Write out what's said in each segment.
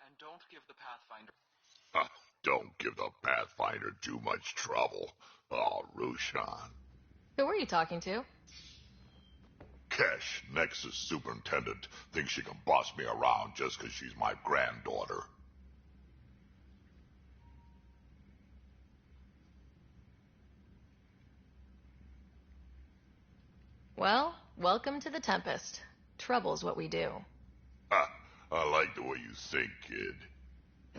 And don't give the Pathfinder... Don't give the Pathfinder too much trouble. Oh, Rushan. Who were you talking to? Kesh, Nexus Superintendent, thinks she can boss me around just because she's my granddaughter. Well, welcome to the Tempest. Trouble's what we do. I like the way you think, kid.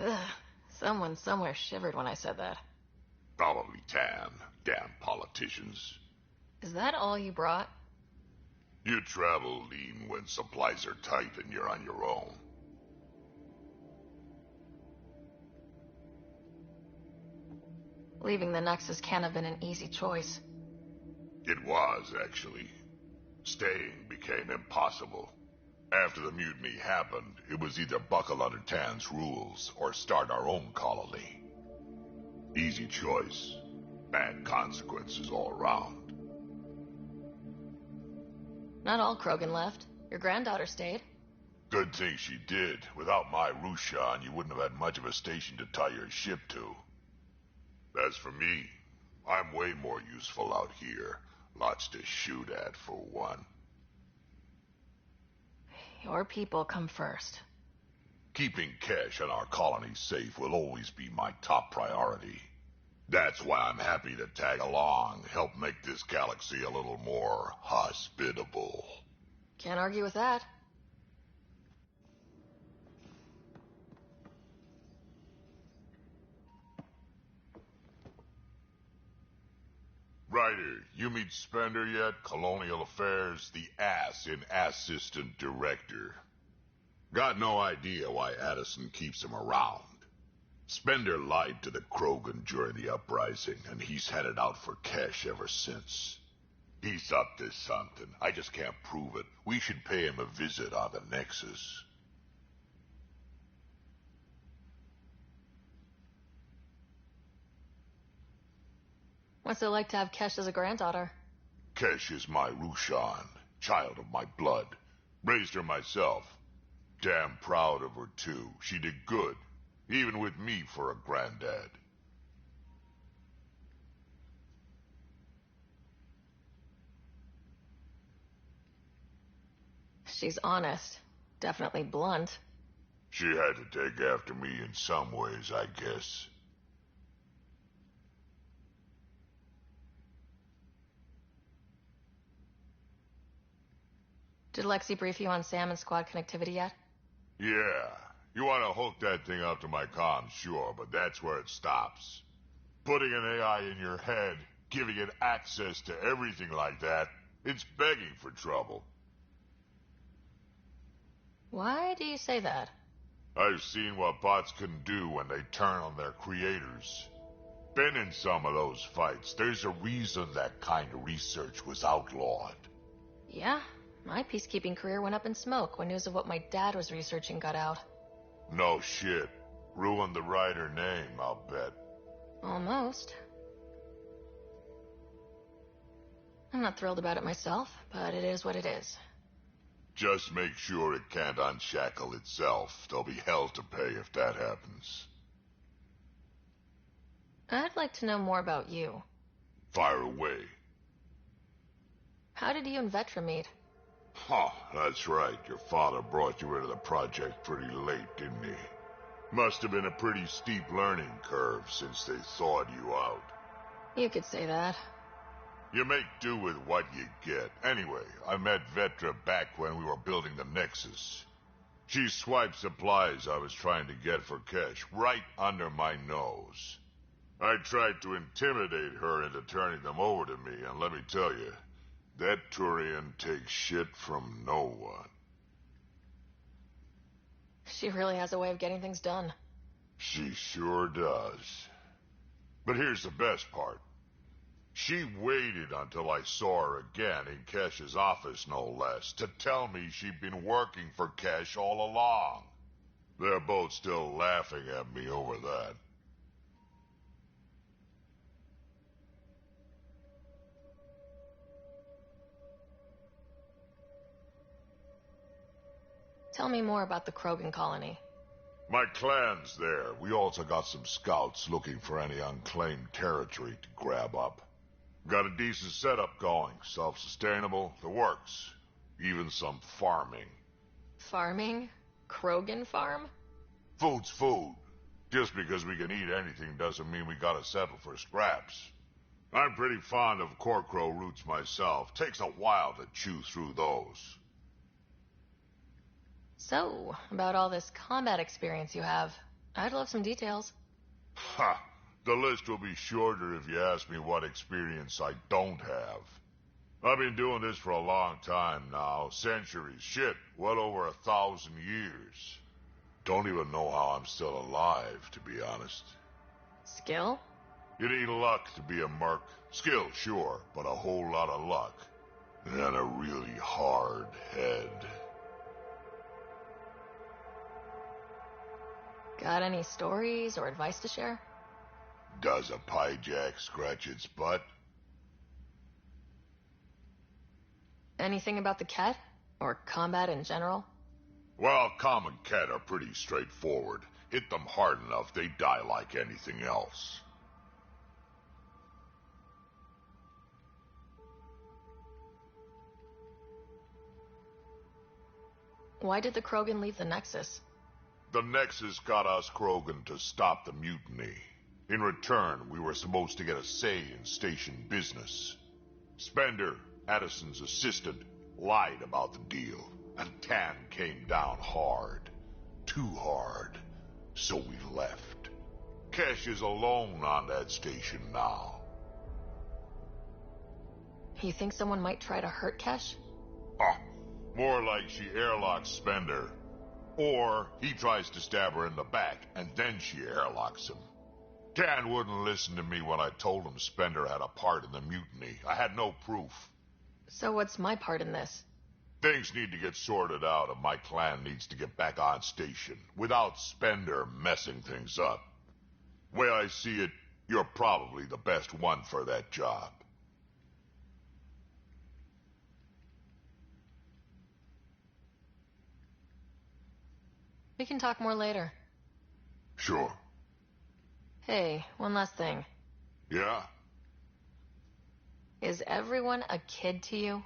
Ugh, someone somewhere shivered when I said that. Probably Tan. Damn politicians. Is that all you brought? You travel lean when supplies are tight and you're on your own. Leaving the Nexus can't have been an easy choice. It was, actually. Staying became impossible. After the mutiny happened, it was either buckle under Tan's rules or start our own colony. Easy choice. Bad consequences all around. Not all Krogan left. Your granddaughter stayed. Good thing she did. Without my Rushan, you wouldn't have had much of a station to tie your ship to. As for me, I'm way more useful out here. Lots to shoot at, for one. Your people come first. Keeping Kesh and our colony safe will always be my top priority. That's why I'm happy to tag along, help make this galaxy a little more hospitable. Can't argue with that. Ryder, you meet Spender yet? Colonial Affairs, the ass in Assistant Director. Got no idea why Addison keeps him around. Spender lied to the Krogan during the uprising, and he's had it out for Kesh ever since. He's up to something. I just can't prove it. We should pay him a visit on the Nexus. What's it like to have Kesh as a granddaughter? Kesh is my Rushan. Child of my blood. Raised her myself. Damn proud of her, too. She did good. Even with me for a granddad. She's honest. Definitely blunt. She had to take after me in some ways, I guess. Did Lexi brief you on Sam and squad connectivity yet? Yeah. You want to hook that thing up to my comms, sure, but that's where it stops. Putting an AI in your head, giving it access to everything like that, it's begging for trouble. Why do you say that? I've seen what bots can do when they turn on their creators. Been in some of those fights. There's a reason that kind of research was outlawed. Yeah, my peacekeeping career went up in smoke when news of what my dad was researching got out. No shit. Ruined the writer name, I'll bet. Almost. I'm not thrilled about it myself, but it is what it is. Just make sure it can't unshackle itself. There'll be hell to pay if that happens. I'd like to know more about you. Fire away. How did you and Vetra meet? Huh, that's right. Your father brought you into the project pretty late, didn't he? Must have been a pretty steep learning curve since they thawed you out. You could say that. You make do with what you get. Anyway, I met Vetra back when we were building the Nexus. She swiped supplies I was trying to get for Kesh right under my nose. I tried to intimidate her into turning them over to me, and let me tell you, that Turian takes shit from no one. She really has a way of getting things done. She sure does. But here's the best part. She waited until I saw her again in Kesh's office, no less, to tell me she'd been working for Kesh all along. They're both still laughing at me over that. Tell me more about the Krogan colony. My clan's there. We also got some scouts looking for any unclaimed territory to grab up. Got a decent setup going. Self-sustainable, the works. Even some farming. Farming? Krogan farm? Food's food. Just because we can eat anything doesn't mean we gotta settle for scraps. I'm pretty fond of Corcrow roots myself. Takes a while to chew through those. So, about all this combat experience you have, I'd love some details. Ha! The list will be shorter if you ask me what experience I don't have. I've been doing this for a long time now. Centuries. Shit, well over 1,000 years. Don't even know how I'm still alive, to be honest. Skill? You need luck to be a merc. Skill, sure, but a whole lot of luck. And a really hard head. Got any stories or advice to share? Does a pyjak scratch its butt? Anything about the Kett? Or combat in general? Well, common Kett are pretty straightforward. Hit them hard enough, they die like anything else. Why did the Krogan leave the Nexus? The Nexus got us Krogan to stop the mutiny. In return, we were supposed to get a say in station business. Spender, Addison's assistant, lied about the deal, and Tan came down hard. Too hard. So we left. Kesh is alone on that station now. You think someone might try to hurt Kesh? Ah, more like she airlocks Spender. Or he tries to stab her in the back, and then she airlocks him. Tan wouldn't listen to me when I told him Spender had a part in the mutiny. I had no proof. So what's my part in this? Things need to get sorted out, and my clan needs to get back on station, without Spender messing things up. Way I see it, you're probably the best one for that job. We can talk more later. Sure. Hey, one last thing. Yeah? Is everyone a kid to you?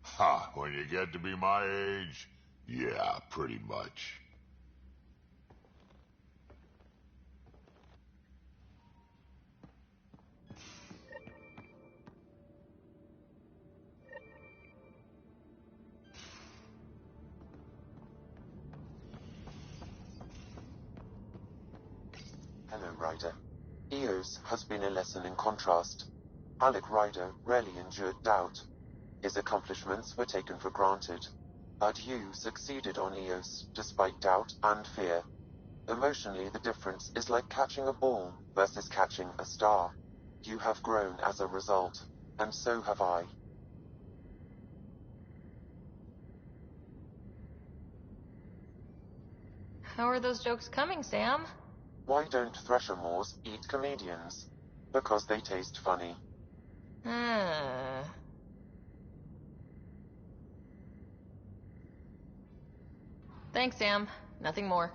Ha, when you get to be my age, yeah, pretty much. Hello, Ryder. Eos has been a lesson in contrast. Alec Ryder rarely endured doubt. His accomplishments were taken for granted. But you succeeded on Eos, despite doubt and fear. Emotionally, the difference is like catching a ball versus catching a star. You have grown as a result, and so have I. How are those jokes coming, Sam? Why don't Threshermoors eat comedians? Because they taste funny. Hmm. Thanks, Sam. Nothing more.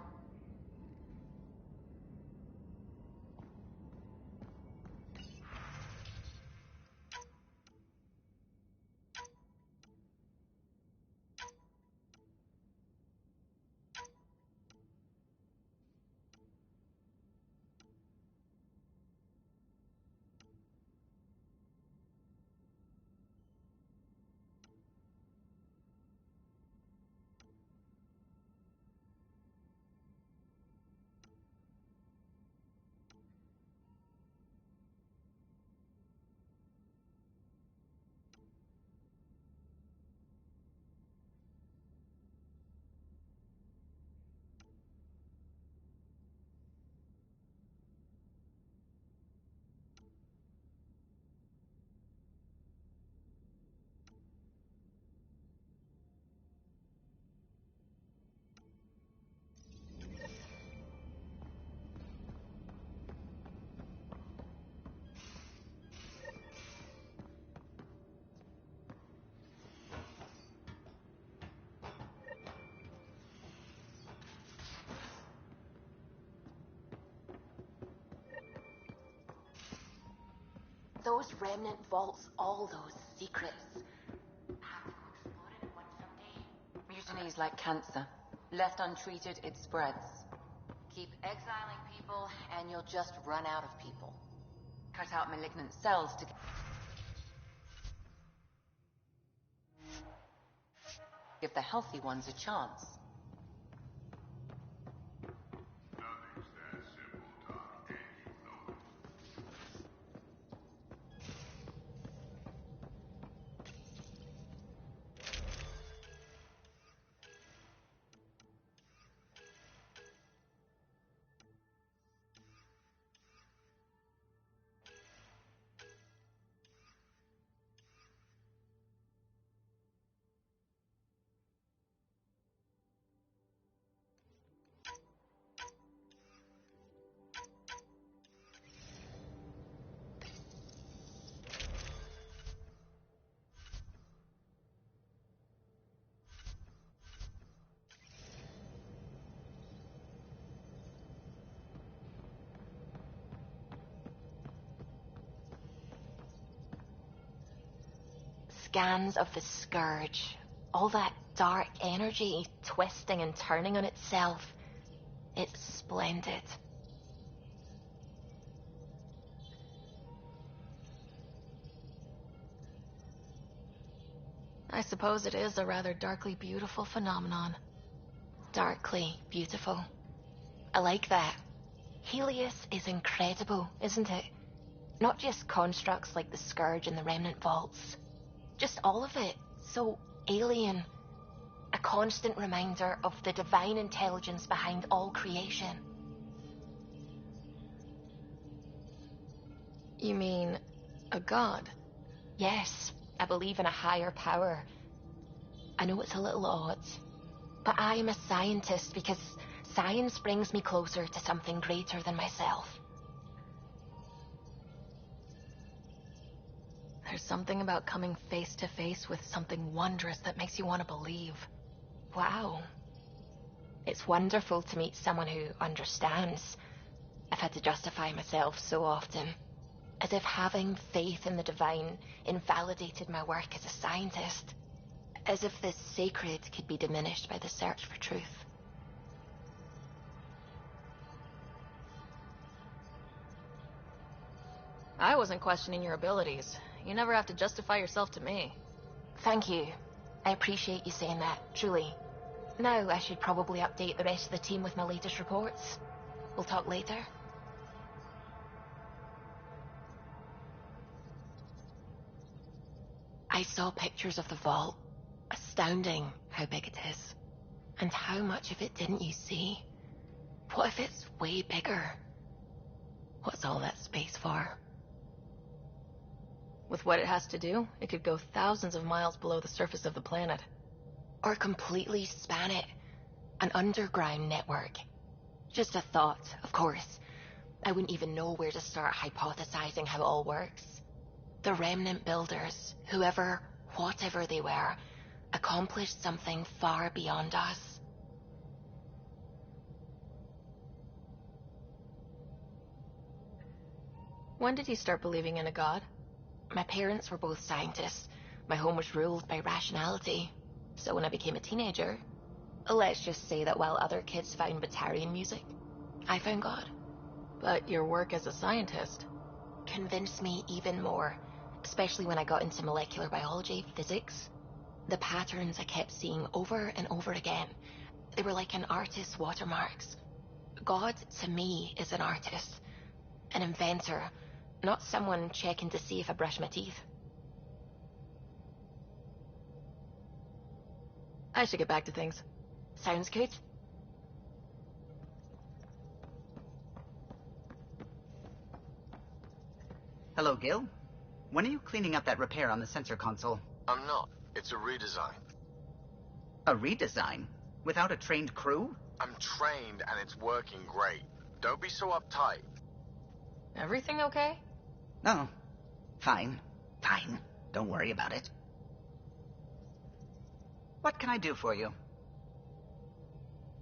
Those remnant vaults, all those secrets. Have to explore it one someday. Mutiny is like cancer. Left untreated, it spreads. Keep exiling people, and you'll just run out of people. Cut out malignant cells to give the healthy ones a chance. Nothing's that simple, Doc, and you know it. Scans of the Scourge. All that dark energy twisting and turning on itself. It's splendid. I suppose it is a rather darkly beautiful phenomenon. Darkly beautiful. I like that. Helios is incredible, isn't it? Not just constructs like the Scourge and the Remnant Vaults. Just all of it. So alien. A constant reminder of the divine intelligence behind all creation. You mean a god? Yes, I believe in a higher power. I know it's a little odd, but I am a scientist because science brings me closer to something greater than myself. There's something about coming face to face with something wondrous that makes you want to believe. Wow. It's wonderful to meet someone who understands. I've had to justify myself so often, as if having faith in the divine invalidated my work as a scientist, as if the sacred could be diminished by the search for truth. I wasn't questioning your abilities. You never have to justify yourself to me. Thank you. I appreciate you saying that, truly. Now I should probably update the rest of the team with my latest reports. We'll talk later. I saw pictures of the vault. Astounding how big it is. And how much of it didn't you see? What if it's way bigger? What's all that space for? With what it has to do, it could go thousands of miles below the surface of the planet. Or completely span it. An underground network. Just a thought, of course. I wouldn't even know where to start hypothesizing how it all works. The Remnant builders, whoever, whatever they were, accomplished something far beyond us. When did you start believing in a god? My parents were both scientists. My home was ruled by rationality. So when I became a teenager, let's just say that while other kids found Batarian music, I found God. But your work as a scientist Convinced me even more, especially when I got into molecular biology, physics. The patterns I kept seeing over and over again, they were like an artist's watermarks. God, to me, is an artist, an inventor, not someone checking to see if I brush my teeth. I should get back to things. Sounds good. Hello, Gil. When are you cleaning up that repair on the sensor console? I'm not. It's a redesign. A redesign? Without a trained crew? I'm trained and it's working great. Don't be so uptight. Everything okay? No. Fine. Fine. Don't worry about it. What can I do for you?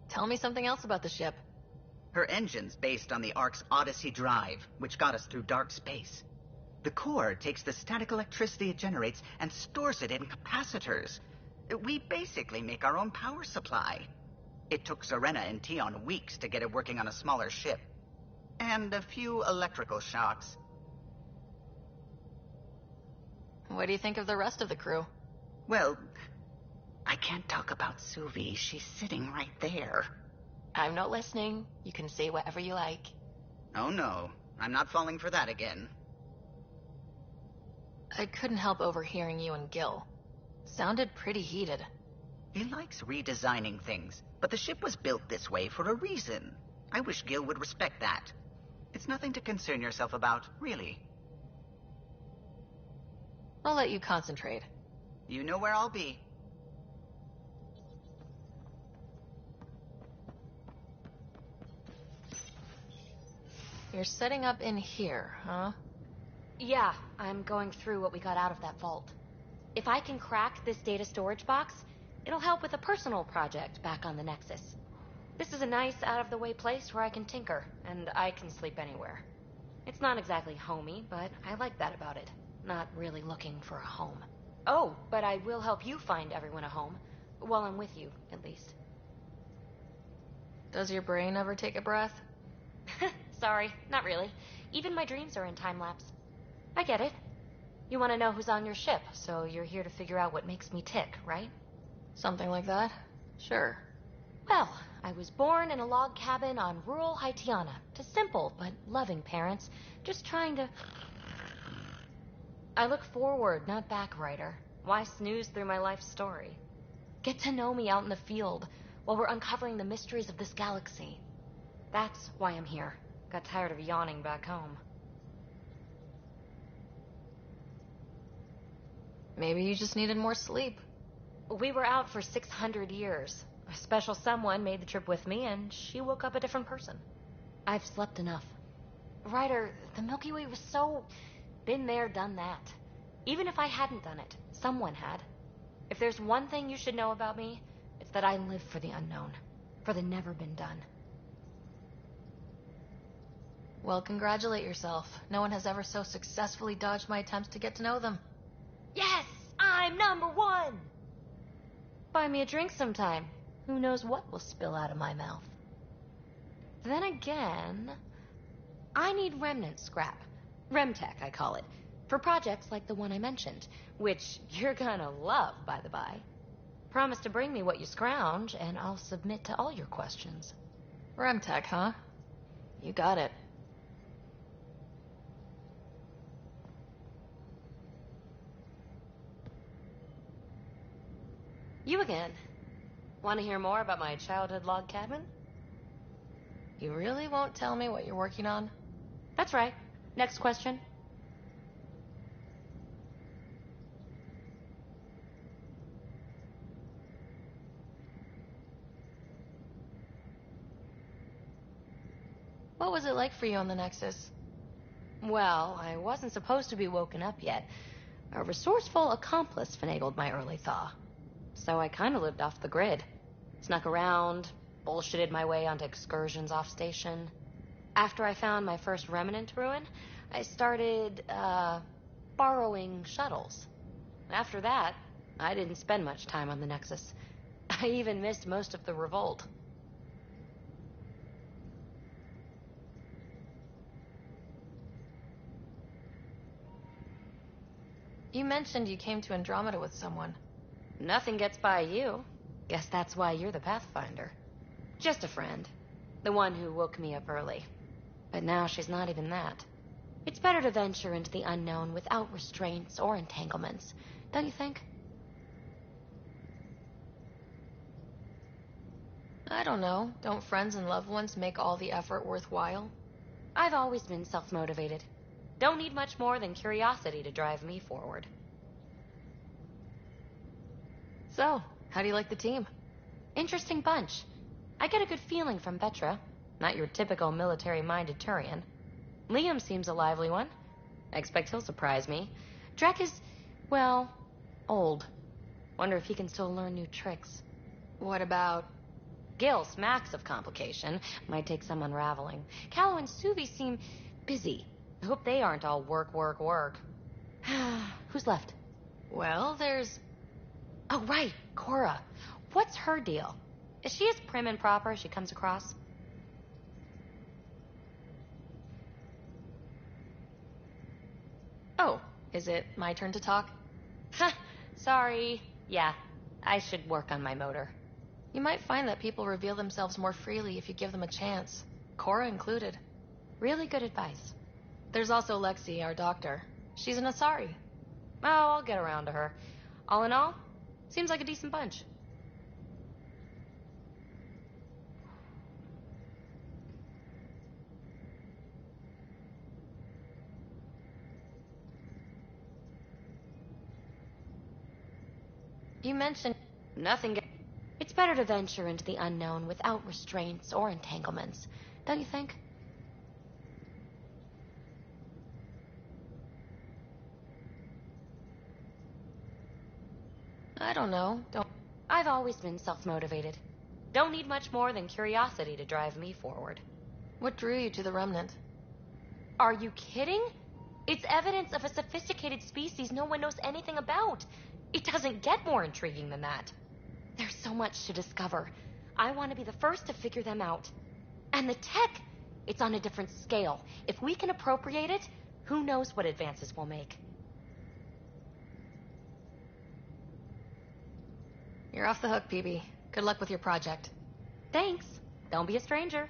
Tell me something else about the ship. Her engine's based on the Ark's Odyssey drive, which got us through dark space. The core takes the static electricity it generates and stores it in capacitors. We basically make our own power supply. It took Serena and Tion weeks to get it working on a smaller ship. And a few electrical shocks. What do you think of the rest of the crew? Well, I can't talk about Suvi. She's sitting right there. I'm not listening. You can say whatever you like. Oh no, I'm not falling for that again. I couldn't help overhearing you and Gil. Sounded pretty heated. He likes redesigning things, but the ship was built this way for a reason. I wish Gil would respect that. It's nothing to concern yourself about, really. I'll let you concentrate. You know where I'll be. You're setting up in here, huh? Yeah, I'm going through what we got out of that vault. If I can crack this data storage box, it'll help with a personal project back on the Nexus. This is a nice, out-of-the-way place where I can tinker, and I can sleep anywhere. It's not exactly homey, but I like that about it. Not really looking for a home. Oh, but I will help you find everyone a home. While I'm with you, at least. Does your brain ever take a breath? Sorry, not really. Even my dreams are in time-lapse. I get it. You want to know who's on your ship, so you're here to figure out what makes me tick, right? Something like that? Sure. Well, I was born in a log cabin on rural Haitiana to simple but loving parents, just trying to... I look forward, not back, Ryder. Why snooze through my life story? Get to know me out in the field while we're uncovering the mysteries of this galaxy. That's why I'm here. Got tired of yawning back home. Maybe you just needed more sleep. We were out for 600 years. A special someone made the trip with me, and she woke up a different person. I've slept enough. Ryder, the Milky Way was so... been there, done that. Even if I hadn't done it, someone had. If there's one thing you should know about me, it's that I live for the unknown. for the never been done. Well, congratulate yourself. No one has ever so successfully dodged my attempts to get to know them. Yes! I'm #1! Buy me a drink sometime. Who knows what will spill out of my mouth. Then again, I need remnant scrap. Remtech, I call it. For projects like the one I mentioned, which you're gonna love, by the by. Promise to bring me what you scrounge, and I'll submit to all your questions. Remtech, huh? You got it. You again. Want to hear more about my childhood log cabin? You really won't tell me what you're working on? That's right. Next question. What was it like for you on the Nexus? Well, I wasn't supposed to be woken up yet. A resourceful accomplice finagled my early thaw. So I kind of lived off the grid. Snuck around, bullshitted my way onto excursions off station. After I found my first remnant ruin, I started, borrowing shuttles. After that, I didn't spend much time on the Nexus. I even missed most of the revolt. You mentioned you came to Andromeda with someone. Nothing gets by you. Guess that's why you're the Pathfinder. Just a friend. The one who woke me up early. But now she's not even that. It's better to venture into the unknown without restraints or entanglements, don't you think? I don't know. Don't friends and loved ones make all the effort worthwhile? I've always been self-motivated. Don't need much more than curiosity to drive me forward. So, how do you like the team? Interesting bunch. I get a good feeling from Petra. Not your typical military-minded Turian. Liam seems a lively one. I expect he'll surprise me. Drek is, well, old. Wonder if he can still learn new tricks. What about... Gil smacks of complication. Might take some unraveling. Callow and Suvi seem busy. I hope they aren't all work, work, work. Who's left? Well, there's... Oh, right, Cora. What's her deal? Is she as prim and proper as she comes across? Oh, is it my turn to talk? Ha! Sorry. Yeah, I should work on my motor. You might find that people reveal themselves more freely if you give them a chance. Cora included. Really good advice. There's also Lexi, our doctor. She's an Asari. Oh, I'll get around to her. All in all, seems like a decent bunch. You mentioned... It's better to venture into the unknown without restraints or entanglements, don't you think? I don't know. I've always been self-motivated. Don't need much more than curiosity to drive me forward. What drew you to the Remnant? Are you kidding? It's evidence of a sophisticated species no one knows anything about. It doesn't get more intriguing than that. There's so much to discover. I want to be the first to figure them out. And the tech, it's on a different scale. If we can appropriate it, who knows what advances we'll make. You're off the hook, PB. Good luck with your project. Thanks. Don't be a stranger.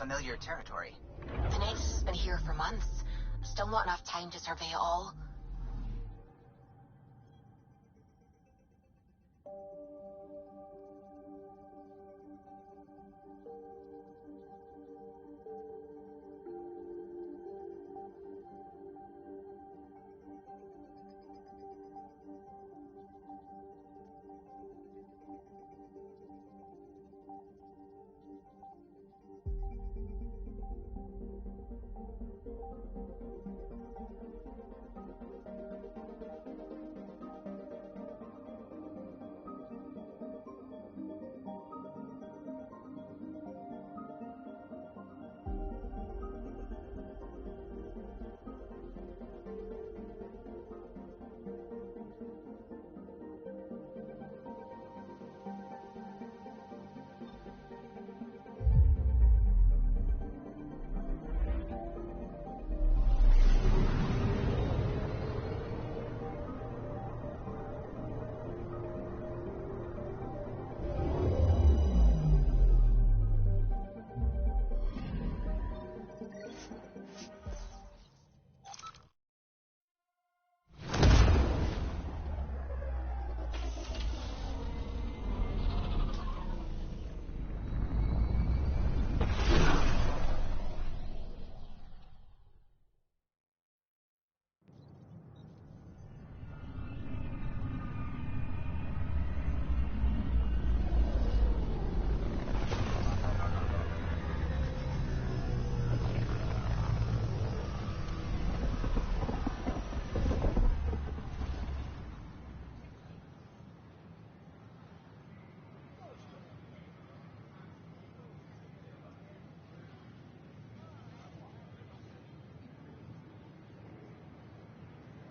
familiar territory. The Nexus has been here for months. Still not enough time to survey it all.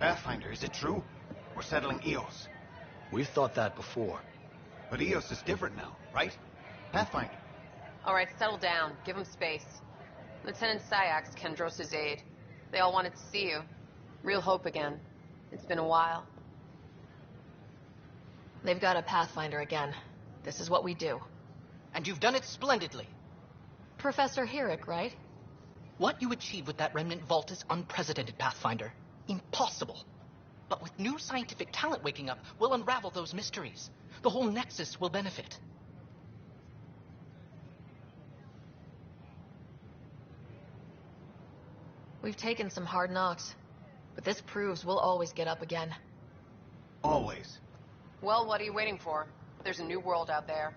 Pathfinder, is it true? We're settling Eos. We've thought that before. But Eos is different now, right? Pathfinder. All right, settle down. Give him space. Lieutenant Syax, Kendros' aide. They all wanted to see you. Real hope again. It's been a while. They've got a Pathfinder again. This is what we do. And you've done it splendidly. Professor Herrick, right? What you achieved with that remnant vault is unprecedented, Pathfinder. Impossible. But with new scientific talent waking up, we'll unravel those mysteries. The whole Nexus will benefit. We've taken some hard knocks, but this proves we'll always get up again. Always. Well, what are you waiting for? There's a new world out there.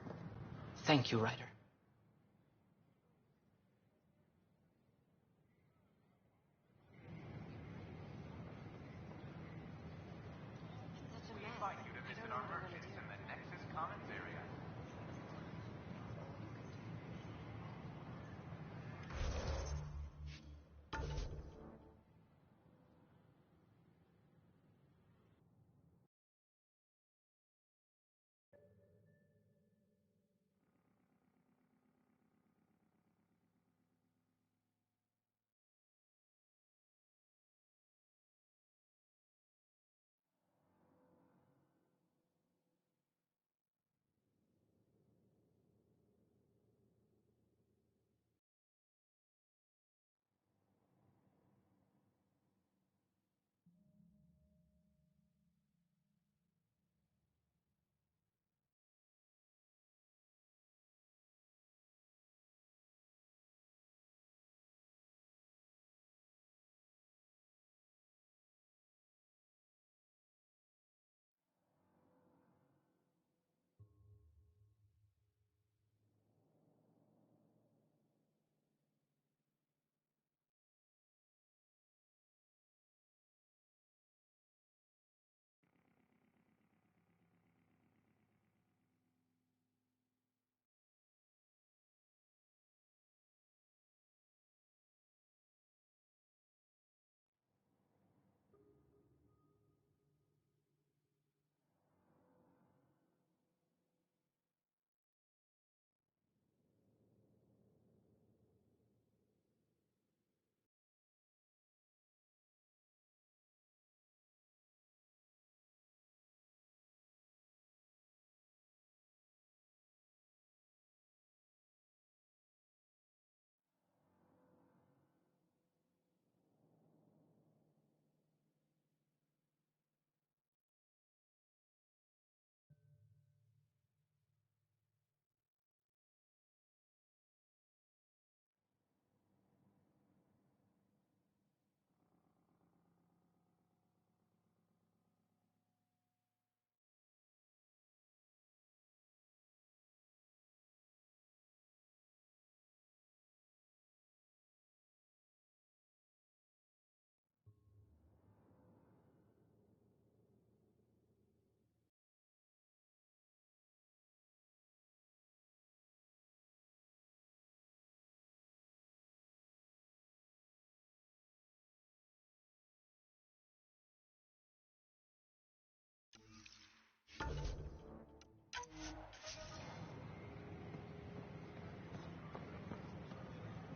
Thank you, Ryder.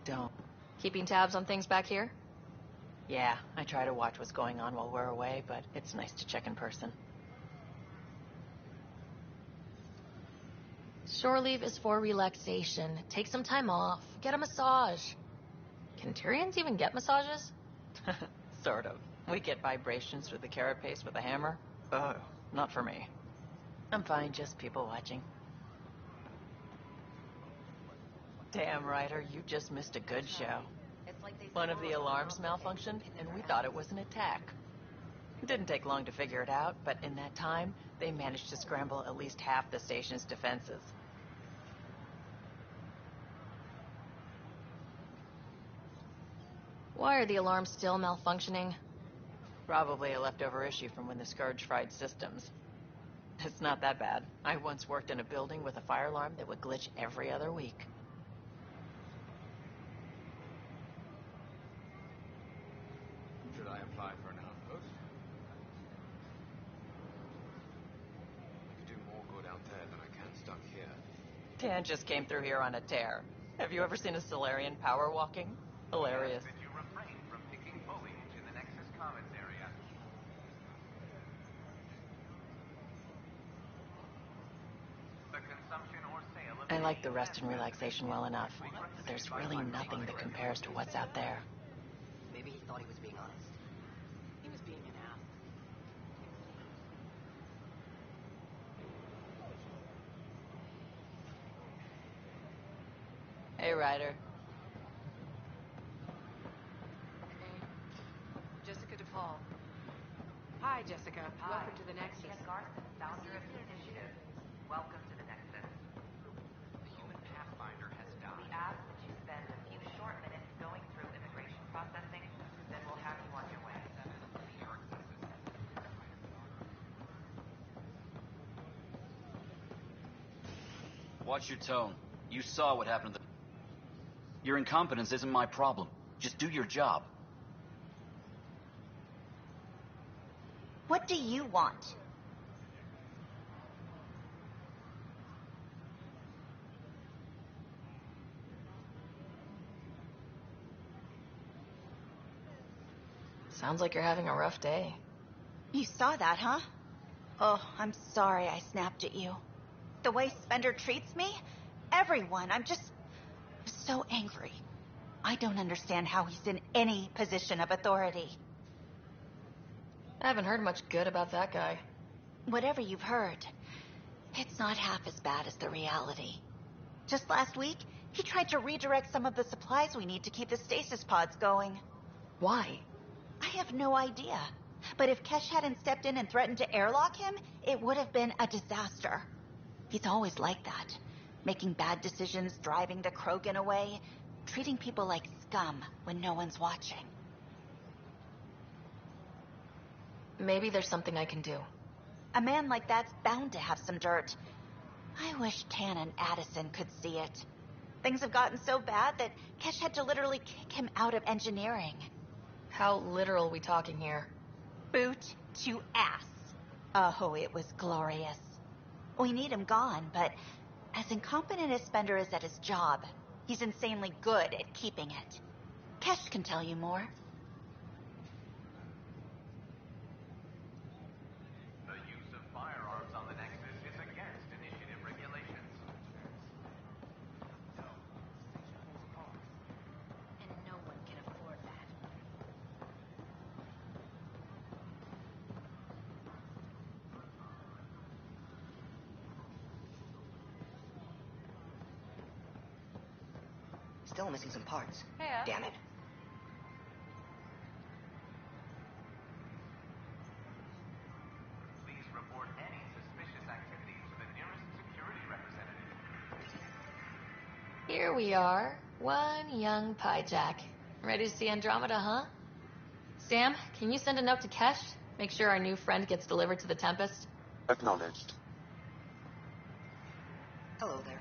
don't. Keeping tabs on things back here? Yeah, I try to watch what's going on while we're away, but it's nice to check in person. Shore leave is for relaxation. Take some time off. Get a massage. Can Tyrians even get massages? Sort of. We get vibrations through the carapace with a hammer. Oh, not for me. I'm fine, just people watching. Damn, Ryder, you just missed a good show. One of the alarms malfunctioned, and we thought it was an attack. It didn't take long to figure it out, but in that time, they managed to scramble at least half the station's defenses. Why are the alarms still malfunctioning? Probably a leftover issue from when the Scourge fried systems. It's not that bad. I once worked in a building with a fire alarm that would glitch every other week. Should I apply for an outpost? I could do more good out there than I can stuck here. Dan just came through here on a tear. Have you ever seen a Solarian power walking? Hilarious. That you refrain from picking foliage in the Nexus Commons area. The consumption or sale of I like the rest and relaxation well enough, but there's really nothing that compares to what's out there. Maybe he thought he was being honest. He was being an ass. Hey, Ryder. Jessica DePaul. Hi, Jessica. Welcome to the Nexus. Ian Garson, founder of the initiative. Welcome to the Nexus. The human Pathfinder has died. We ask that you spend a few short minutes going through immigration processing, then we'll have you on your way. Watch your tone. You saw what happened to the... Your incompetence isn't my problem. Just do your job. What do you want? Sounds like you're having a rough day. You saw that, huh? Oh, I'm sorry I snapped at you. The way Spender treats me? Everyone, I'm so angry. I don't understand how he's in any position of authority. I haven't heard much good about that guy. Whatever you've heard, it's not half as bad as the reality. Just last week, he tried to redirect some of the supplies we need to keep the stasis pods going. Why? I have no idea. But if Kesh hadn't stepped in and threatened to airlock him, it would have been a disaster. He's always like that. Making bad decisions, driving the Krogan away, treating people like scum when no one's watching. Maybe there's something I can do. A man like that's bound to have some dirt. I wish Tan and Addison could see it. Things have gotten so bad that Kesh had to literally kick him out of engineering. How literal we talking here? Boot to ass. Oh, it was glorious. We need him gone, but as incompetent as Spender is at his job, he's insanely good at keeping it. Kesh can tell you more. The use of firearms on the Nexus is against initiative regulations. And no one can afford that. Still missing some parts. Yeah. Damn it. Please report any suspicious activity to the nearest security representative. Here we are. One young Pyjak. Ready to see Andromeda, huh? Sam, can you send a note to Kesh? Make sure our new friend gets delivered to the Tempest? Acknowledged. Hello there.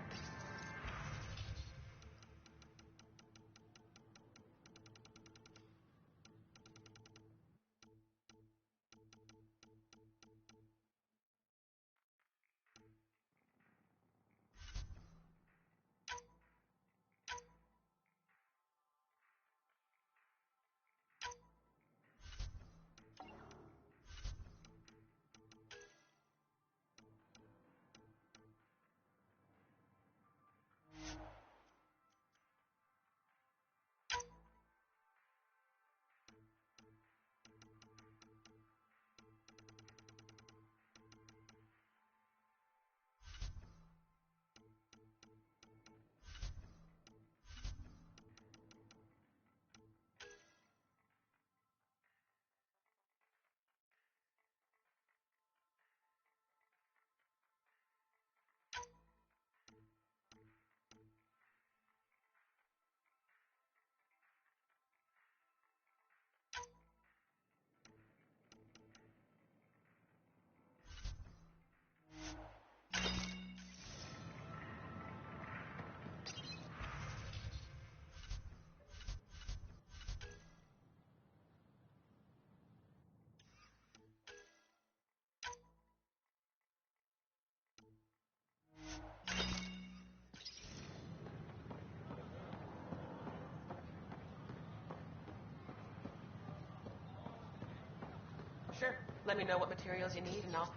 Sure. Let me know what materials you need and I'll...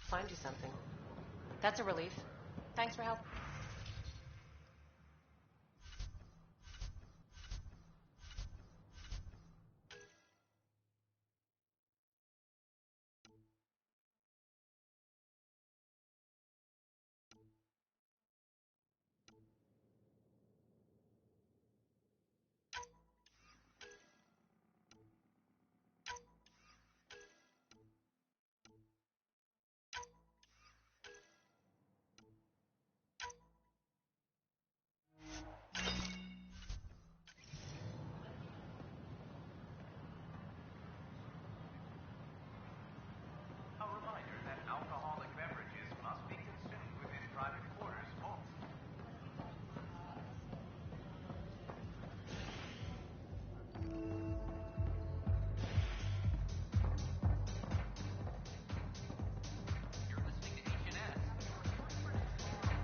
find you something. That's a relief. Thanks for help. A reminder that alcoholic beverages must be consumed within private quarters only. You're listening to HNS.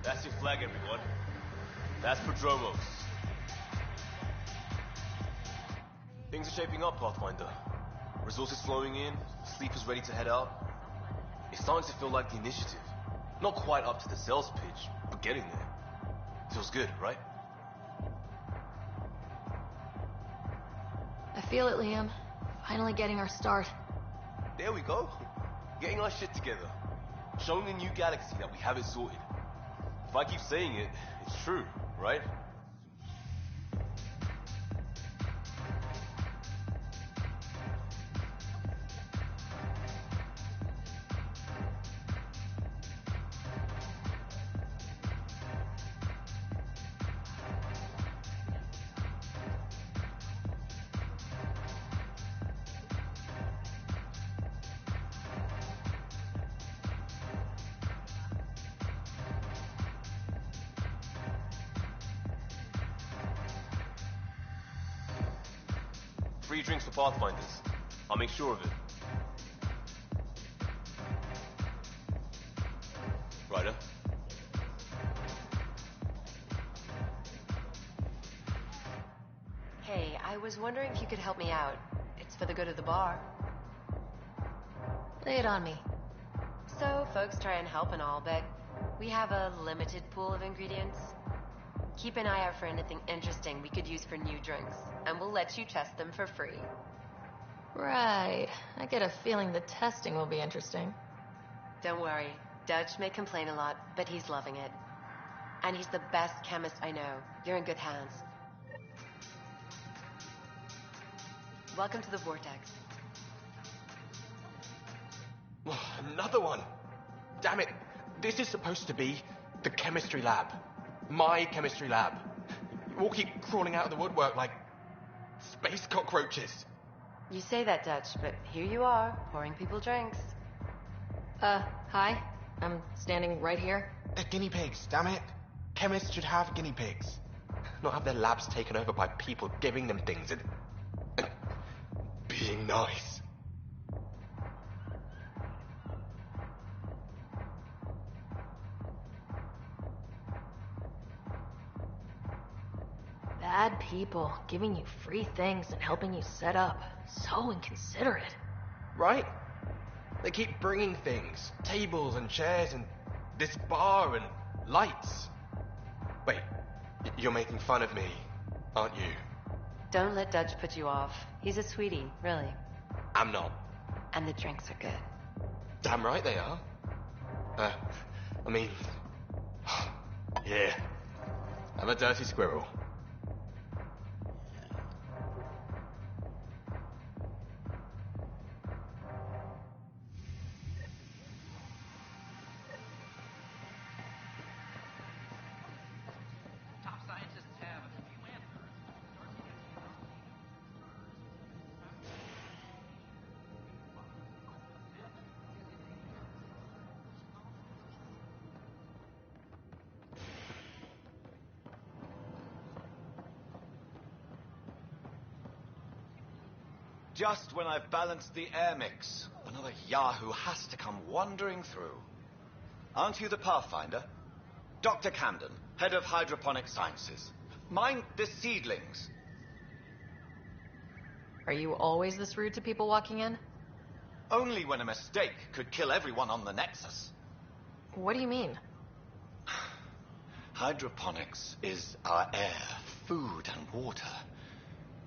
That's your flag, everyone. That's Prodromos. Things are shaping up, Pathfinder. Resources flowing in, sleepers ready to head out. It's starting to feel like the initiative. Not quite up to the sales pitch, but getting there. Feels good, right? I feel it, Liam. Finally getting our start. There we go. Getting our shit together. Showing the new galaxy that we have it sorted. If I keep saying it, it's true, right? Free drinks for Pathfinders. I'll make sure of it. Ryder? Hey, I was wondering if you could help me out. It's for the good of the bar. Lay it on me. So, folks try and help and all, but we have a limited pool of ingredients. Keep an eye out for anything interesting we could use for new drinks, and we'll let you test them for free. Right. I get a feeling the testing will be interesting. Don't worry. Dutch may complain a lot, but he's loving it. And he's the best chemist I know. You're in good hands. Welcome to the Vortex. Another one! Damn it! This is supposed to be the chemistry lab. My chemistry lab. You all keep crawling out of the woodwork like space cockroaches. You say that, Dutch, but here you are, pouring people drinks. Hi. I'm standing right here. They're guinea pigs, damn it. Chemists should have guinea pigs. Not have their labs taken over by people giving them things and being nice. Bad people giving you free things and helping you set up. So inconsiderate. Right? They keep bringing things. Tables and chairs and this bar and lights. Wait, you're making fun of me, aren't you? Don't let Dutch put you off. He's a sweetie, really. I'm not. And the drinks are good. Damn right they are. I mean... yeah. I'm a dirty squirrel. Top scientists have a few answers. Just when I've balanced the air mix, another Yahoo has to come wandering through. Aren't you the Pathfinder? Dr. Camden, head of hydroponic sciences. Mind the seedlings. Are you always this rude to people walking in? Only when a mistake could kill everyone on the Nexus. What do you mean? Hydroponics is our air, food, and water.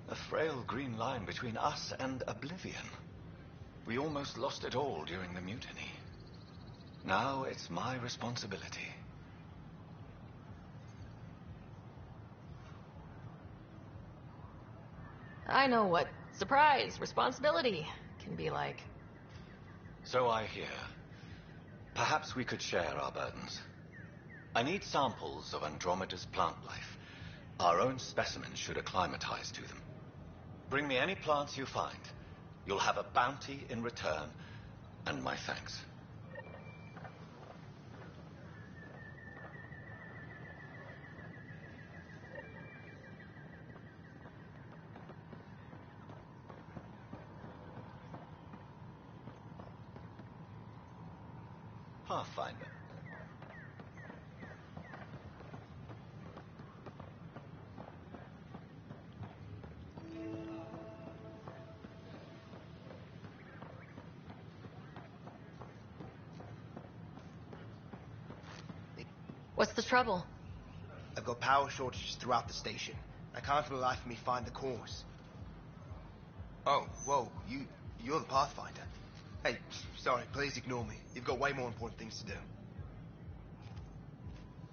A frail green line between us and oblivion. We almost lost it all during the mutiny. Now it's my responsibility. I know what surprise, responsibility can be like. So I hear. Perhaps we could share our burdens. I need samples of Andromeda's plant life. Our own specimens should acclimatize to them. Bring me any plants you find. You'll have a bounty in return, and my thanks. Pathfinder. What's the trouble? I've got power shortages throughout the station. I can't for the life of me find the cause. Oh, whoa, you're the Pathfinder. Hey, sorry, please ignore me. You've got way more important things to do.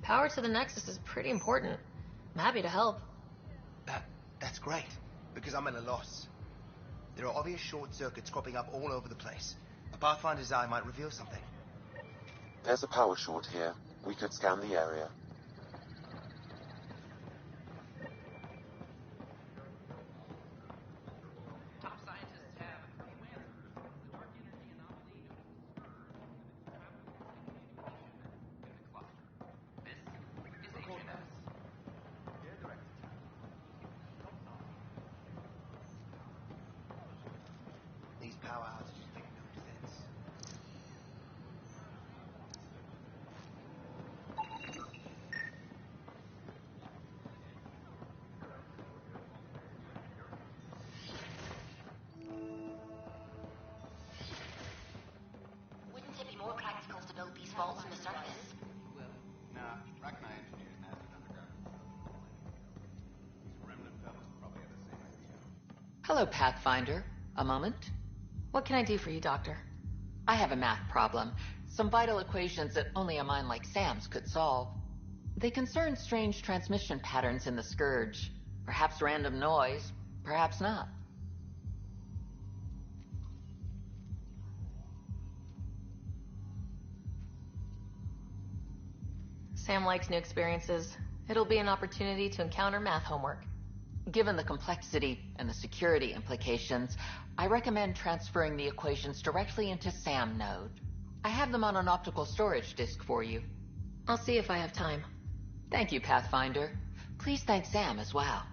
Power to the Nexus is pretty important. I'm happy to help. That's great, because I'm at a loss. There are obvious short circuits cropping up all over the place. A Pathfinder's eye might reveal something. There's a power short here. We could scan the area. These power outages make no sense. Wouldn't it be more practical to build these vaults on the surface? Nah, Rachni engineers NASA underground. These remnant fellows probably have the same idea. Hello, Pathfinder. A moment? What can I do for you, Doctor? I have a math problem. Some vital equations that only a mind like Sam's could solve. They concern strange transmission patterns in the Scourge. Perhaps random noise, perhaps not. Sam likes new experiences. It'll be an opportunity to encounter math homework. Given the complexity and the security implications, I recommend transferring the equations directly into SAM node. I have them on an optical storage disk for you. I'll see if I have time. Thank you, Pathfinder. Please thank Sam as well.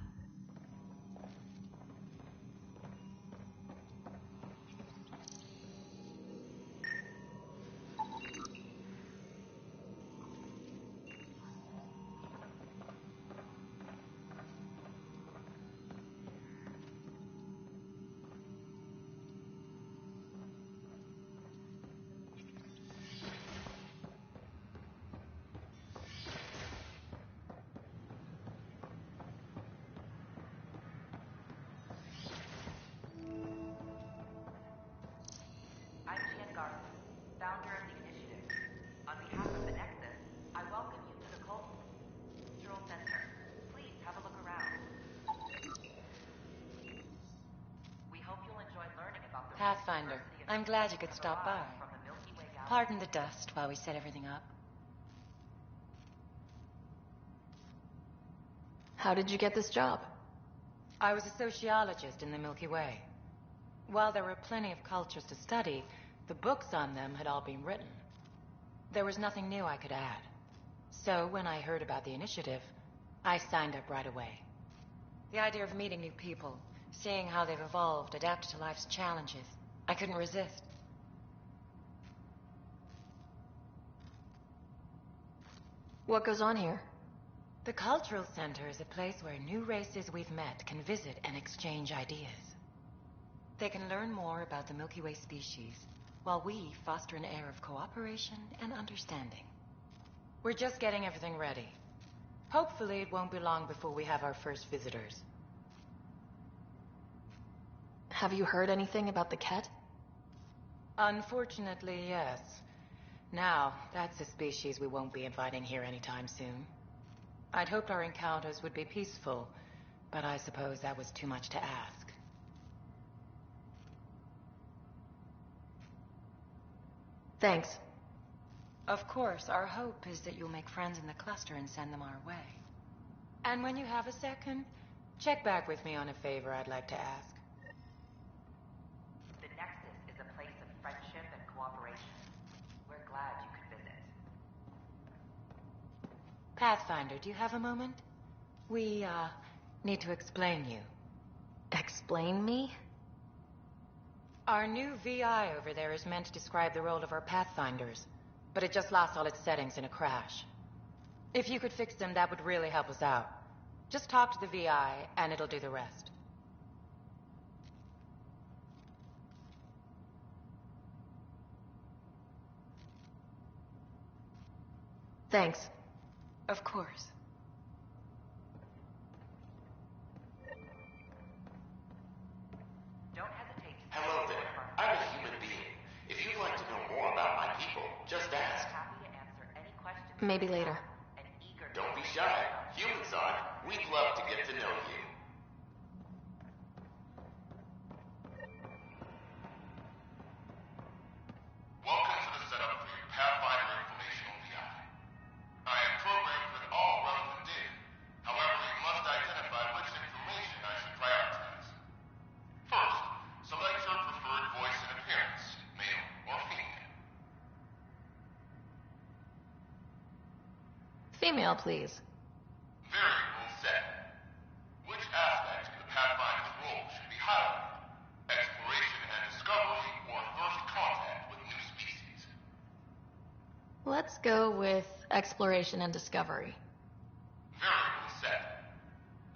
I'm Jen Garland, founder of the initiative. On behalf of the Nexus, I welcome you to the Cultural Center. Please have a look around. We hope you'll enjoy learning about the Pathfinder, I'm glad you could stop by. from the Milky Way galaxy. Pardon the dust while we set everything up. How did you get this job? I was a sociologist in the Milky Way. While there were plenty of cultures to study, the books on them had all been written. There was nothing new I could add. So when I heard about the initiative, I signed up right away. The idea of meeting new people, seeing how they've evolved, adapted to life's challenges, I couldn't resist. What goes on here? The Cultural Center is a place where new races we've met can visit and exchange ideas. They can learn more about the Milky Way species, while we foster an air of cooperation and understanding. We're just getting everything ready. Hopefully it won't be long before we have our first visitors. Have you heard anything about the Ket? Unfortunately, yes. Now, that's a species we won't be inviting here anytime soon. I'd hoped our encounters would be peaceful, but I suppose that was too much to ask. Thanks. Of course, our hope is that you'll make friends in the cluster and send them our way. And when you have a second, check back with me on a favor I'd like to ask. The Nexus is a place of friendship and cooperation. We're glad you could visit. Pathfinder, do you have a moment? We, need to explain you. Explain me? Our new VI over there is meant to describe the role of our Pathfinders, but it just lost all its settings in a crash. If you could fix them, that would really help us out. Just talk to the VI, and it'll do the rest. Thanks. Of course. Don't hesitate to... Hello there. I'm a human being. If you'd like to know more about my people, just ask. Happy to answer any questions. Maybe later. Don't be shy. Humans are. We'd love to get to know you. Welcome to the setup for your Pathfinder Informational VI. I have programmed with all relevant data. However, you must identify which information I should prioritize. First, select your preferred voice and appearance, male or female. Female, please. Variable set. Which aspect of the Pathfinder's role should be highlighted? Exploration and discovery or first contact with new species? Let's go with exploration and discovery. Variable set.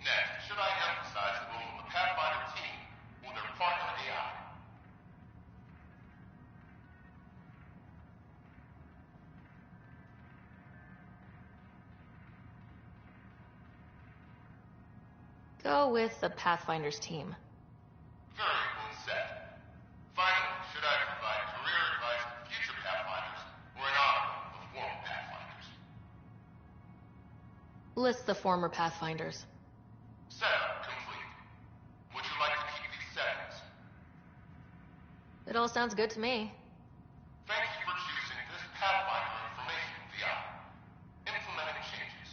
Next, should I emphasize the role of the Pathfinder team or their partner AI? Go with the Pathfinder's team. Variable set. Finally, should I provide career advice to future Pathfinders or an honor of former Pathfinders? List the former Pathfinders. Setup complete. Would you like to keep these settings? It all sounds good to me. Thank you for choosing this Pathfinder Information VI. Implementing changes.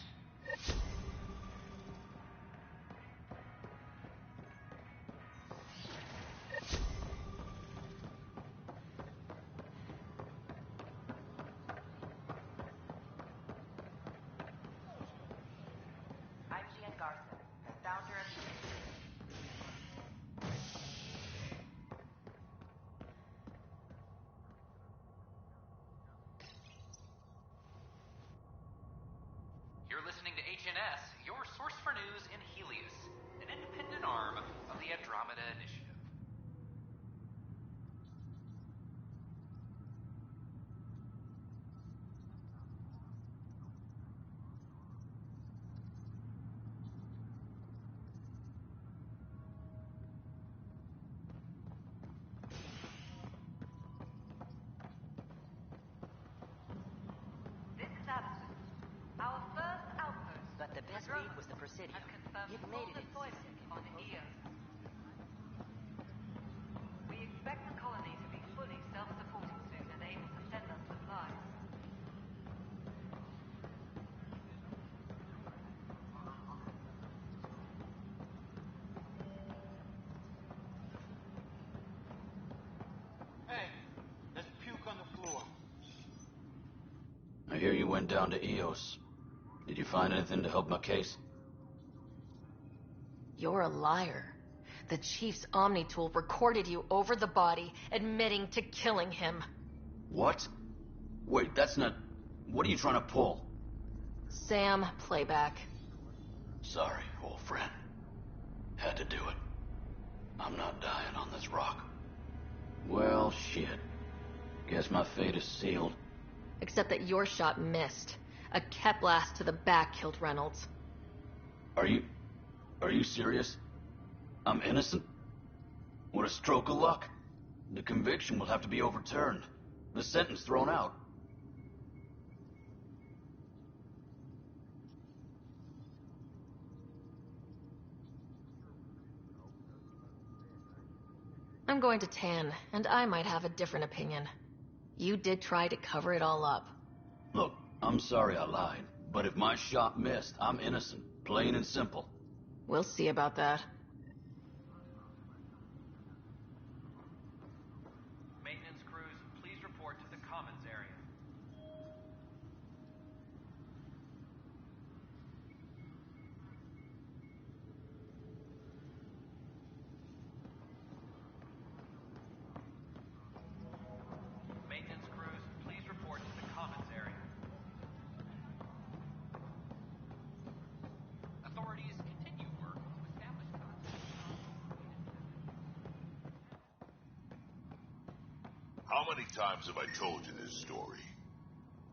I'm Gian Garson, founder of... You're listening to HNS, your source for news in Helios, an independent arm of the Andromeda Initiative. This is Addison. Our first outpost. But the best read was the Presidio. It made it deployment on Eos. We expect the colony to be fully self-supporting soon and able to send us supplies. Hey, there's puke on the floor. I hear you went down to Eos. Did you find anything to help my case? You're a liar. The Chief's Omni tool recorded you over the body, admitting to killing him. What? Wait, that's not... What are you trying to pull? Sam, playback. Sorry, old friend. Had to do it. I'm not dying on this rock. Well, shit. Guess my fate is sealed. Except that your shot missed. A Kep blast to the back killed Reynolds. Are you serious? I'm innocent? What a stroke of luck. The conviction will have to be overturned. The sentence thrown out. I'm going to Tan, and I might have a different opinion. You did try to cover it all up. Look, I'm sorry I lied, but if my shot missed, I'm innocent. Plain and simple. We'll see about that. Maintenance crews, please report to the commons area. Maintenance crews, please report to the commons area. Authorities continue work to establish How many times have I told you this story?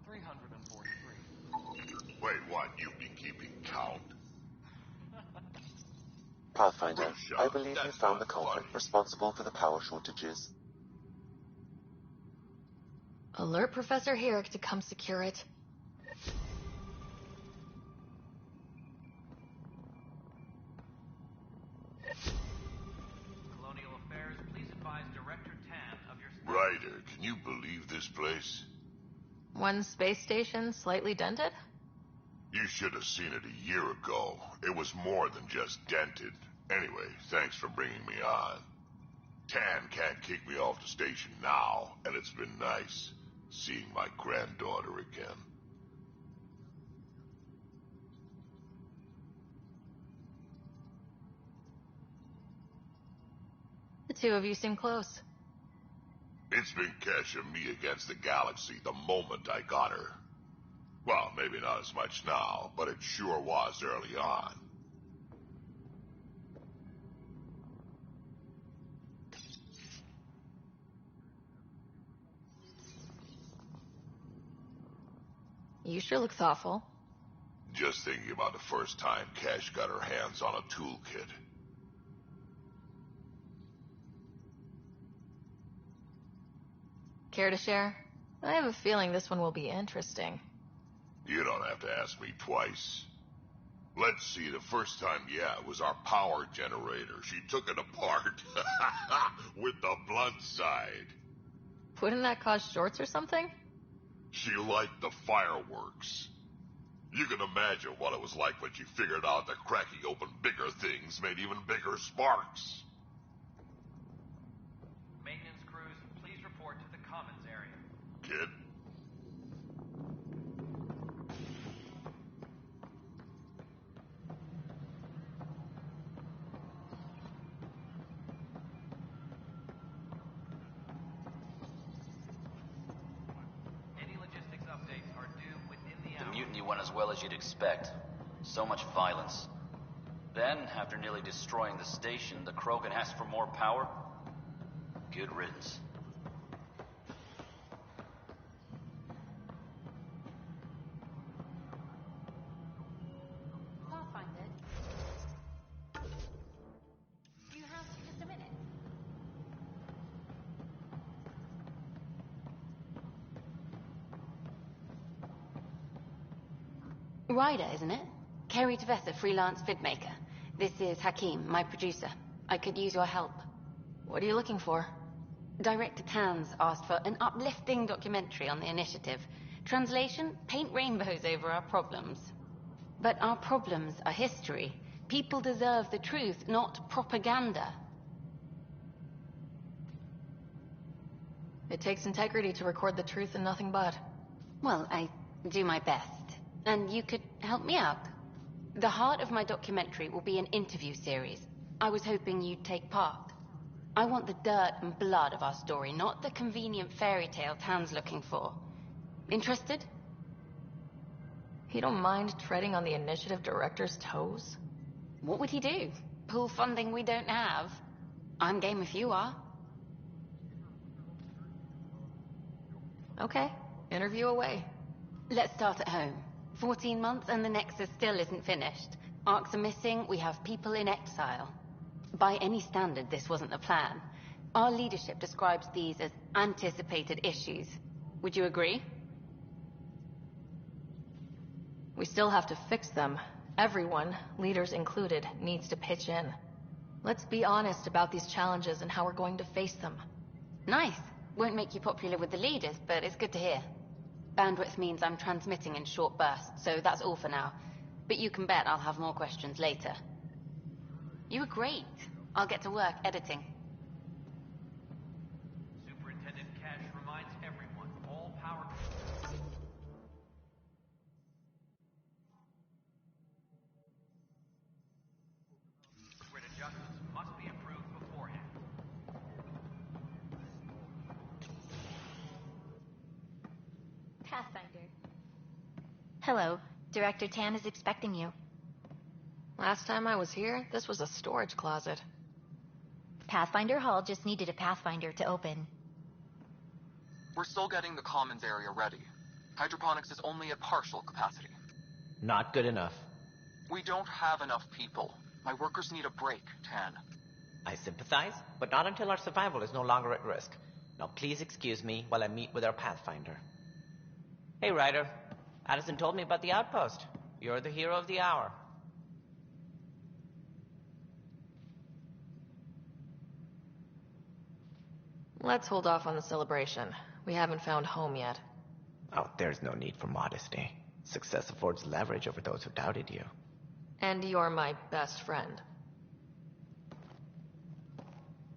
343. Wait, what? You've been keeping count? Pathfinder, I believe you found the culprit responsible for the power shortages. Alert Professor Herrick to come secure it. Colonial Affairs, please advise Director Tan of your... Ryder, can you believe this place? One space station slightly dented? You should have seen it a year ago. It was more than just dented. Anyway, thanks for bringing me on. Tan can't kick me off the station now, and it's been nice seeing my granddaughter again. The two of you seem close. It's been Kesha and me against the galaxy the moment I got her. Well, maybe not as much now, but it sure was early on. You sure look thoughtful. Just thinking about the first time Cash got her hands on a toolkit. Care to share? I have a feeling this one will be interesting. You don't have to ask me twice. Let's see, the first time, yeah, was our power generator. She took it apart. With the blunt side. Wouldn't that cause shorts or something? She liked the fireworks. You can imagine what it was like when she figured out that cracking open bigger things made even bigger sparks. Maintenance crews, please report to the commons area. Kid? Went as well as you'd expect. So much violence. Then, after nearly destroying the station, the Krogan asked for more power? Good riddance. Pathfinder, you have just a minute. Ryder, isn't it? Kerry Tavessa, freelance vidmaker. This is Hakim, my producer. I could use your help. What are you looking for? Director Tanz asked for an uplifting documentary on the initiative. Translation, paint rainbows over our problems. But our problems are history. People deserve the truth, not propaganda. It takes integrity to record the truth and nothing but. Well, I do my best. And you could help me out. The heart of my documentary will be an interview series. I was hoping you'd take part. I want the dirt and blood of our story, not the convenient fairy tale Tan's looking for. Interested? You don't mind treading on the initiative director's toes? What would he do? Pull funding we don't have? I'm game if you are. Okay, interview away. Let's start at home. 14 months and the Nexus still isn't finished. Arcs are missing, we have people in exile. By any standard, this wasn't the plan. Our leadership describes these as anticipated issues. Would you agree? We still have to fix them. Everyone, leaders included, needs to pitch in. Let's be honest about these challenges and how we're going to face them. Nice. Won't make you popular with the leaders, but it's good to hear. Bandwidth means I'm transmitting in short bursts, so that's all for now. But you can bet I'll have more questions later. You were great. I'll get to work editing. Superintendent Cash reminds everyone all power... Grid adjustments must be approved beforehand. Pathfinder. Hello. Director Tan is expecting you. Last time I was here, this was a storage closet. Pathfinder Hall just needed a Pathfinder to open. We're still getting the commons area ready. Hydroponics is only at partial capacity. Not good enough. We don't have enough people. My workers need a break, Tan. I sympathize, but not until our survival is no longer at risk. Now please excuse me while I meet with our Pathfinder. Hey, Ryder. Addison told me about the outpost. You're the hero of the hour. Let's hold off on the celebration. We haven't found home yet. Oh, there's no need for modesty. Success affords leverage over those who doubted you. And you're my best friend.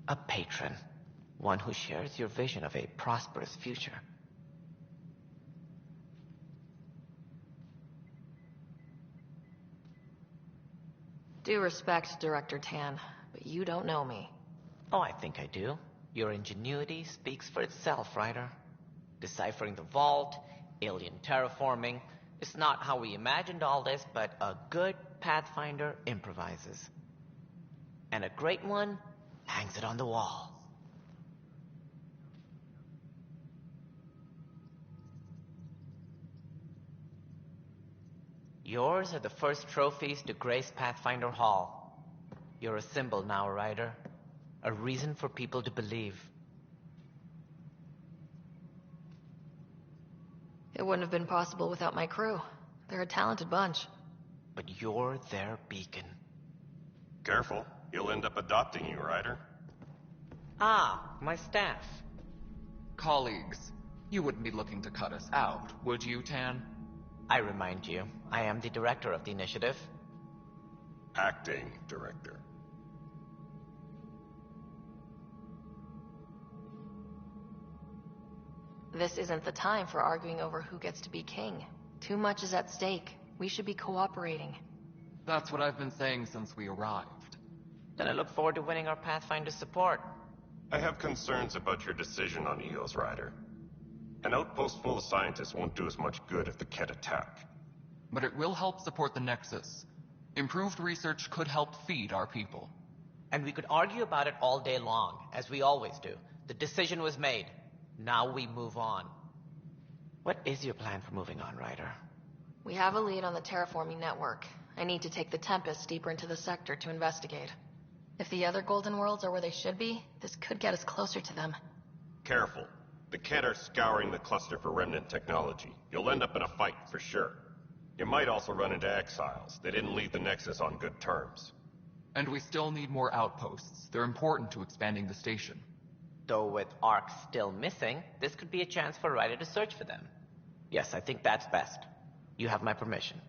A patron. One who shares your vision of a prosperous future. Due respect, Director Tan, but you don't know me. Oh, I think I do. Your ingenuity speaks for itself, Ryder. Deciphering the vault, alien terraforming. It's not how we imagined all this, but a good Pathfinder improvises. And a great one hangs it on the wall. Yours are the first trophies to grace Pathfinder Hall. You're a symbol now, Ryder. A reason for people to believe. It wouldn't have been possible without my crew. They're a talented bunch. But you're their beacon. Careful. He'll end up adopting you, Ryder. Ah, my staff. Colleagues, you wouldn't be looking to cut us out, would you, Tan? I remind you, I am the director of the initiative. Acting director. This isn't the time for arguing over who gets to be king. Too much is at stake. We should be cooperating. That's what I've been saying since we arrived. Then I look forward to winning our Pathfinder support. I have concerns about your decision on Eos, Ryder. An outpost full of scientists won't do us much good if the Kett attack. But it will help support the Nexus. Improved research could help feed our people. And we could argue about it all day long, as we always do. The decision was made. Now we move on. What is your plan for moving on, Ryder? We have a lead on the terraforming network. I need to take the Tempest deeper into the sector to investigate. If the other Golden Worlds are where they should be, this could get us closer to them. Careful. The Kett are scouring the cluster for remnant technology. You'll end up in a fight, for sure. You might also run into exiles. They didn't leave the Nexus on good terms. And we still need more outposts. They're important to expanding the station. Though with Arcs still missing, this could be a chance for Ryder to search for them. Yes, I think that's best. You have my permission.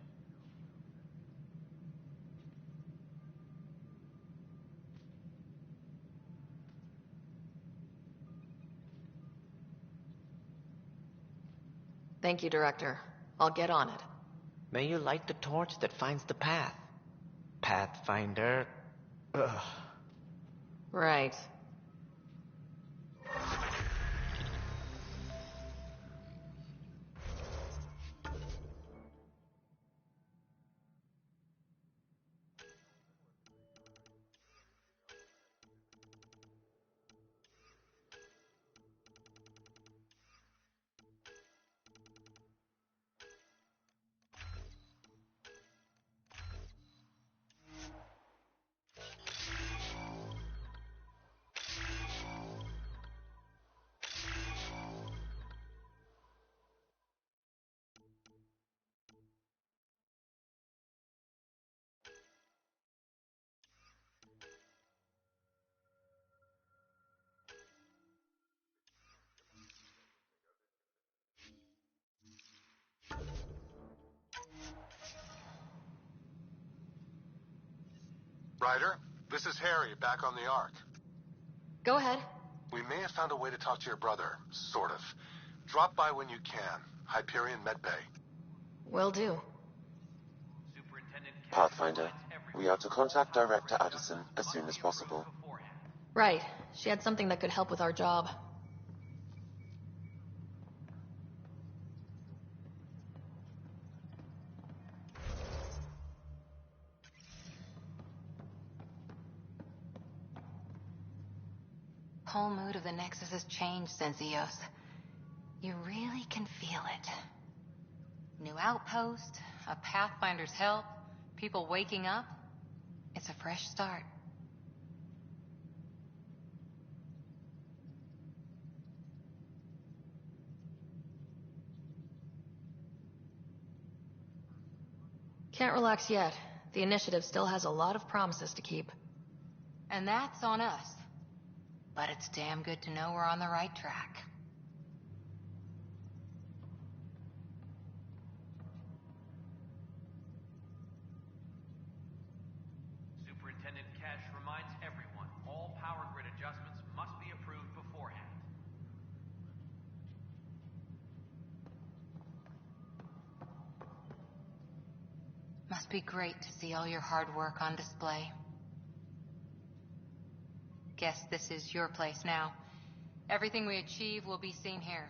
Thank you, Director. I'll get on it. May you light the torch that finds the path. Pathfinder... Ugh. Right. Ryder, this is Harry, back on the Ark. Go ahead. We may have found a way to talk to your brother, sort of. Drop by when you can. Hyperion Medbay. Will do. Pathfinder, we are to contact Director Addison as soon as possible. Right. She had something that could help with our job. Whole mood of the Nexus has changed since EOS. You really can feel it. New outpost, a Pathfinder's help, people waking up. It's a fresh start. Can't relax yet. The initiative still has a lot of promises to keep. And that's on us. But it's damn good to know we're on the right track. Superintendent Kesh reminds everyone all power grid adjustments must be approved beforehand. Must be great to see all your hard work on display. Guess this is your place now. Everything we achieve will be seen here.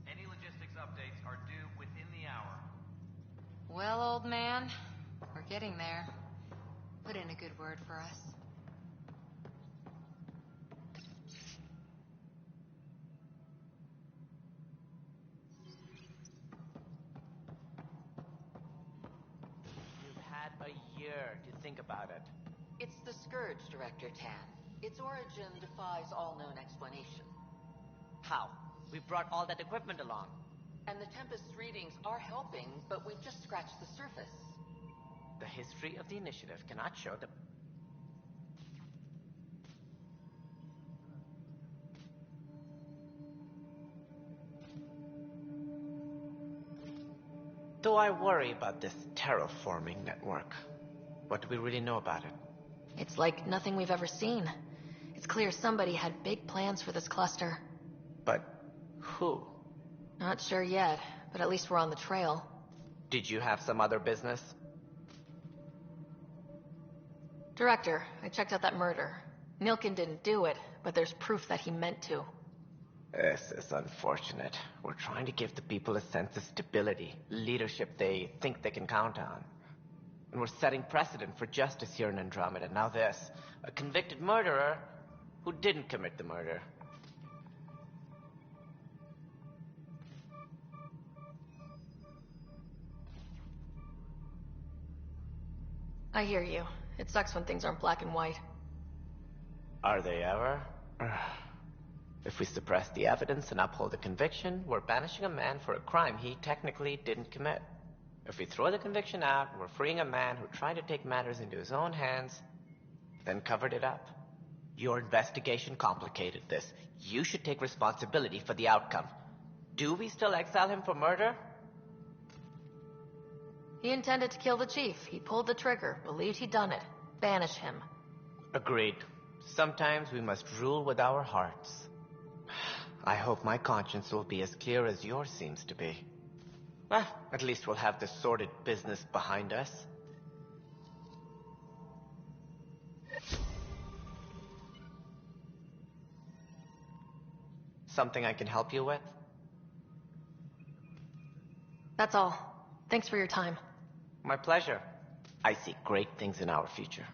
Any logistics updates are due within the hour. Well, old man, we're getting there. Put in a good word for us. A year to think about it. It's the Scourge, Director Tan. Its origin defies all known explanation. How? We brought all that equipment along. And the Tempest's readings are helping, but we've just scratched the surface. The history of the initiative cannot show the... Though I worry about this terraforming network. What do we really know about it? It's like nothing we've ever seen. It's clear somebody had big plans for this cluster. But who? Not sure yet, but at least we're on the trail. Did you have some other business? Director, I checked out that murder. Nilkin didn't do it, but there's proof that he meant to. This is unfortunate. We're trying to give the people a sense of stability, leadership they think they can count on. And we're setting precedent for justice here in Andromeda. Now this, a convicted murderer who didn't commit the murder. I hear you. It sucks when things aren't black and white. Are they ever? If we suppress the evidence and uphold the conviction, we're banishing a man for a crime he technically didn't commit. If we throw the conviction out, we're freeing a man who tried to take matters into his own hands, then covered it up. Your investigation complicated this. You should take responsibility for the outcome. Do we still exile him for murder? He intended to kill the chief. He pulled the trigger, believed he'd done it. Banish him. Agreed. Sometimes we must rule with our hearts. I hope my conscience will be as clear as yours seems to be. Well, at least we'll have this sordid business behind us. Something I can help you with? That's all. Thanks for your time. My pleasure. I see great things in our future.